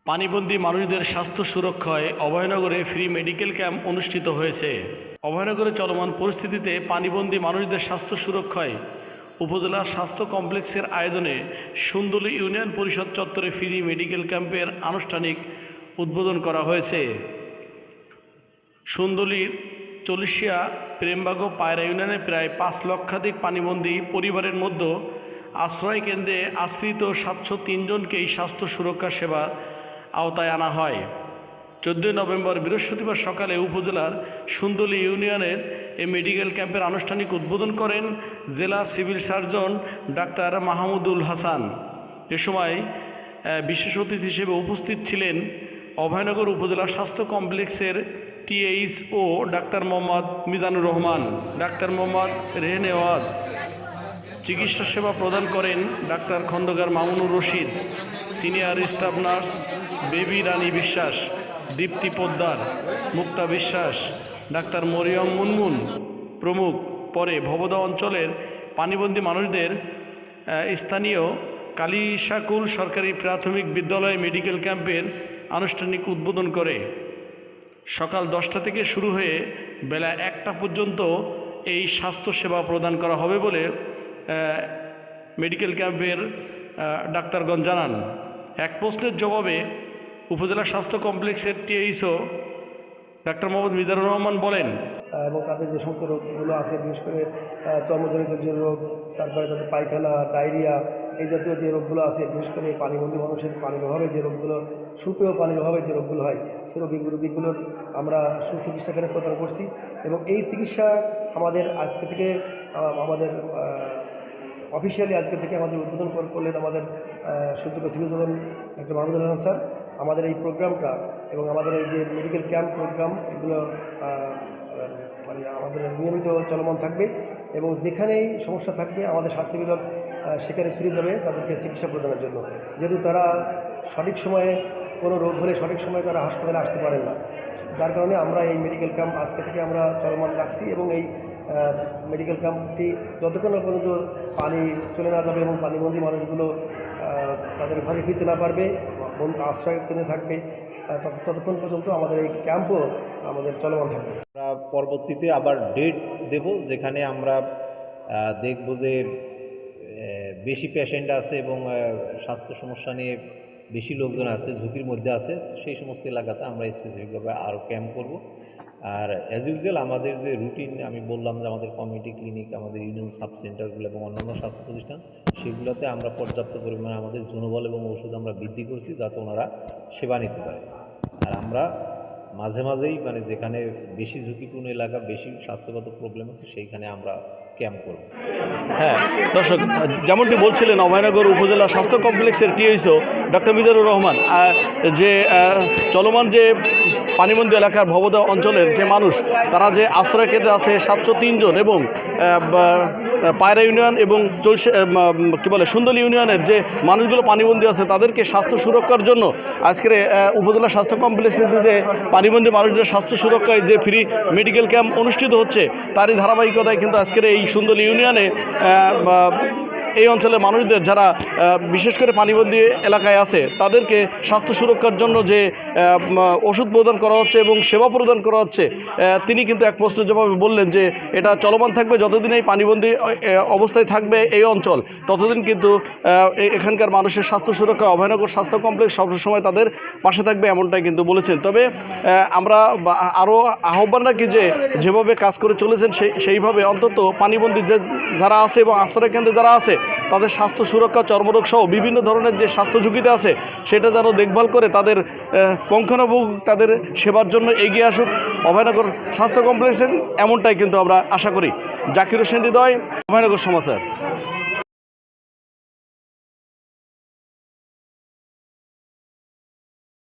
পানিবন্দী মানুষদের স্বাস্থ্য সুরক্ষায় অভয়নগরে ফ্রি মেডিকেল ক্যাম্প অনুষ্ঠিত হয়েছে। অভয়নগরে চলমান পরিস্থিতিতে পানিবন্দী মানুষদের স্বাস্থ্য সুরক্ষায় উপজেলা স্বাস্থ্য কমপ্লেক্সের আয়োজনে সুন্দলী ইউনিয়ন পরিষদ চত্বরে ফ্রি মেডিকেল ক্যাম্পের আনুষ্ঠানিক উদ্বোধন করা হয়েছে। সুন্দলীর চল্লিশিয়া প্রেমবাগ পায়রা ইউনিয়নে প্রায় 5 লক্ষাধিক পানিবন্দী পরিবারের মধ্যে আশ্রয় কেন্দ্রে আশ্রিত 703 জনকেই স্বাস্থ্য সুরক্ষা সেবা আওতায় আনা হয়। 14 নভেম্বর বৃহস্পতিবার সকালে উপজেলার সুন্দলী ইউনিয়নের এই মেডিকেল ক্যাম্পের আনুষ্ঠানিক উদ্বোধন করেন জেলা সিভিল সার্জন ডাক্তার মাহমুদুল হাসান। এ সময় বিশেষ অতিথি হিসেবে উপস্থিত ছিলেন অভয়নগর উপজেলা স্বাস্থ্য কমপ্লেক্সের টিএইচও ডাক্তার মোহাম্মদ মিজানুর রহমান, ডাক্তার মোহাম্মদ রেহনেওয়াজ। চিকিৎসা সেবা প্রদান করেন ডাক্তার Khandakar Mamunur Rashid, senior staff nurse Baby Rani Biswas, Dipti Poddar, মুক্তা বিশ্বাস, ডাক্তার মরিয়ম মুনমুন প্রমুখ। পরে ভবদা অঞ্চলের পানিবন্দী মানুষদের স্থানীয় কালিশাকুল সরকারি প্রাথমিক বিদ্যালয় মেডিকেল ক্যাম্পের আনুষ্ঠানিক উদ্বোধন করে। সকাল 10টা থেকে শুরু হয়ে বেলা 1টা পর্যন্ত এই স্বাস্থ্যসেবা প্রদান করা হবে বলে মেডিকেল ক্যাম্পের ডাক্তারগণ জানান। এক প্রশ্নের জবাবে উপজেলা স্বাস্থ্য কমপ্লেক্সের টিএইচও ডাক্তার মোহাম্মদ মিজানুর রহমান বলেন, এবং তাদের যে সমস্ত রোগগুলো আছে, বিশেষ করে চর্মজনিত যে রোগ, তারপরে তাদের পায়খানা, ডায়রিয়া, এই জাতীয় যে রোগগুলো আছে, বিশেষ করে পানিবন্দী মানুষের পানির অভাবে যে রোগগুলো, সুপেয় পানির অভাবে যে রোগগুলো হয়, সেই রোগীগুলোর আমরা সুচিকিৎসা এখানে প্রদান করছি। এবং এই চিকিৎসা আমাদের আজকে থেকে আমাদের অফিসিয়ালি আজকে থেকে আমাদের উদ্বোধন করলেন আমাদের সুযোগ্য সিভিল সার্জন ডাক্তার মাহমুদুল হাসান স্যার। আমাদের এই প্রোগ্রামটা এবং আমাদের এই যে মেডিকেল ক্যাম্প প্রোগ্রাম, এগুলো মানে আমাদের নিয়মিত চলমান থাকবে এবং যেখানেই সমস্যা থাকবে আমাদের স্বাস্থ্য বিভাগ সেখানে ছুটে যাবে তাদেরকে চিকিৎসা প্রদানের জন্য। যেহেতু তারা সঠিক সময়ে কোনো রোগ হলে সঠিক সময়ে তারা হাসপাতালে আসতে পারেন না, যার কারণে আমরা এই মেডিকেল ক্যাম্প আজকে থেকে আমরা চলমান রাখছি। এবং এই মেডিকেল ক্যাম্পটি যতক্ষণ পর্যন্ত পানি চলে না যাবে এবং পানিবন্দী মানুষগুলো তাদের ঘরে ফিরতে না পারবে, আশ্রয় কেন্দ্রে থাকবে, ততক্ষণ পর্যন্ত আমাদের এই ক্যাম্পও আমাদের চলমান থাকবে। আমরা পরবর্তীতে আবার ডেট দেব, যেখানে আমরা দেখব যে বেশি পেশেন্ট আছে এবং স্বাস্থ্য সমস্যা নিয়ে বেশি লোকজন আছে, ঝুঁকির মধ্যে আছে, সেই সমস্ত এলাকাতে আমরা স্পেসিফিকভাবে আরও ক্যাম্প করব। আর অ্যাজ ইউজুয়াল আমাদের যে রুটিন আমি বললাম যে আমাদের কমিউনিটি ক্লিনিক, আমাদের ইউনিয়ন সাব সেন্টারগুলো এবং অন্যান্য স্বাস্থ্য প্রতিষ্ঠান, সেগুলোতে আমরা পর্যাপ্ত পরিমাণে আমাদের জনবল এবং ওষুধ আমরা বৃদ্ধি করছি যাতে ওনারা সেবা নিতে পারে। আর আমরা মাঝে মাঝেই মানে যেখানে বেশি ঝুঁকিপূর্ণ এলাকা, বেশি স্বাস্থ্যগত প্রবলেম আছে, সেইখানে আমরা ক্যাম্প করব। হ্যাঁ দর্শক, যেমনটি বলছিলেন অভয়নগর উপজেলা স্বাস্থ্য কমপ্লেক্সের টিএইচও ডাক্তার মিজানুর রহমান, যে চলমান যে পানিবন্দী এলাকার ভবদা অঞ্চলের যে মানুষ, তারা যে আশ্রয় কেন্দ্রে আছে 703 জন এবং পায়রা ইউনিয়ন এবং সুন্দলী ইউনিয়নের যে মানুষগুলো পানিবন্দী আছে তাদেরকে স্বাস্থ্য সুরক্ষার জন্য আজকের উপজেলা স্বাস্থ্য কমপ্লেক্সের যে পানিবন্দী মানুষদের স্বাস্থ্য সুরক্ষায় যে ফ্রি মেডিকেল ক্যাম্প অনুষ্ঠিত হচ্ছে, তারই ধারাবাহিকতায় কিন্তু আজকের এই সুন্দলী ইউনিয়নে এই অঞ্চলের মানুষদের যারা বিশেষ করে পানিবন্দী এলাকায় আছে তাদেরকে স্বাস্থ্য সুরক্ষার জন্য যে ওষুধ প্রদান করা হচ্ছে এবং সেবা প্রদান করা হচ্ছে, তিনি কিন্তু এক প্রশ্নের জবাবে বললেন যে এটা চলমান থাকবে, যতদিন এই পানিবন্দী অবস্থায় থাকবে এই অঞ্চল, ততদিন কিন্তু এখানকার মানুষের স্বাস্থ্য সুরক্ষা অভয়নগর স্বাস্থ্য কমপ্লেক্স সবসময় তাদের পাশে থাকবে, এমনটাই কিন্তু বলেছেন। তবে আমরা আরও আহ্বান রাখি যে যেভাবে কাজ করে চলেছেন সেইভাবে অন্তত পানিবন্দী যারা আছে এবং আশ্রয় কেন্দ্রে যারা আছে তাদের স্বাস্থ্য সুরক্ষা, চর্মরোগ সহ বিভিন্ন ধরনের যে স্বাস্থ্য ঝুঁকিতে আছে সেটা যেন দেখভাল করে তাদের পুঙ্খানুপুঙ্খ তাদের সেবার জন্য এগিয়ে আসুক অভয়নগর স্বাস্থ্য কমপ্লেক্সের, এমনটাই কিন্তু আমরা আশা করি। জাকির হোসেন হৃদয়, অভয়নগর সমাচার।